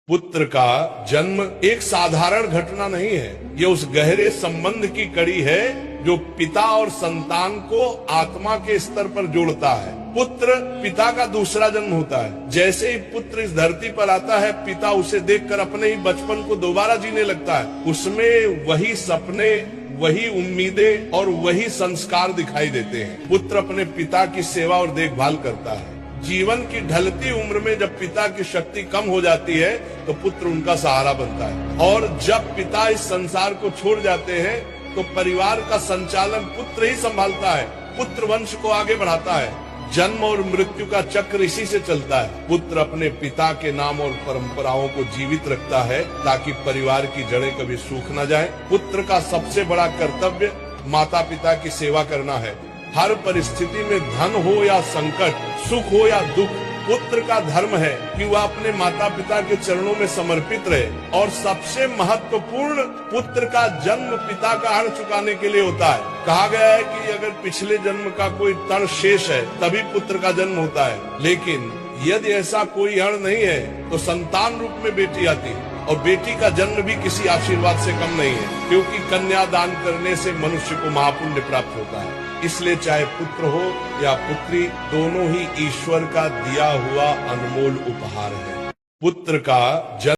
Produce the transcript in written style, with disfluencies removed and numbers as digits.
पुत्र का जन्म एक साधारण घटना नहीं है, ये उस गहरे संबंध की कड़ी है जो पिता और संतान को आत्मा के स्तर पर जोड़ता है। पुत्र पिता का दूसरा जन्म होता है। जैसे ही पुत्र इस धरती पर आता है, पिता उसे देखकर अपने ही बचपन को दोबारा जीने लगता है। उसमें वही सपने, वही उम्मीदें और वही संस्कार दिखाई देते हैं। पुत्र अपने पिता की सेवा और देखभाल करता है। जीवन की ढलती उम्र में जब पिता की शक्ति कम हो जाती है तो पुत्र उनका सहारा बनता है, और जब पिता इस संसार को छोड़ जाते हैं तो परिवार का संचालन पुत्र ही संभालता है। पुत्र वंश को आगे बढ़ाता है। जन्म और मृत्यु का चक्र इसी से चलता है। पुत्र अपने पिता के नाम और परंपराओं को जीवित रखता है ताकि परिवार की जड़ें कभी सूख न जाए। पुत्र का सबसे बड़ा कर्तव्य माता पिता की सेवा करना है। हर परिस्थिति में धन हो या संकट, सुख हो या दुख, पुत्र का धर्म है कि वह अपने माता पिता के चरणों में समर्पित रहे। और सबसे महत्वपूर्ण, पुत्र का जन्म पिता का ऋण चुकाने के लिए होता है। कहा गया है कि अगर पिछले जन्म का कोई तण शेष है तभी पुत्र का जन्म होता है, लेकिन यदि ऐसा कोई ऋण नहीं है तो संतान रूप में बेटी आती है। और बेटी का जन्म भी किसी आशीर्वाद से कम नहीं है, क्योंकि कन्या दान करने से मनुष्य को महापुण्य प्राप्त होता है। इसलिए चाहे पुत्र हो या पुत्री, दोनों ही ईश्वर का दिया हुआ अनमोल उपहार है। पुत्र का जन्म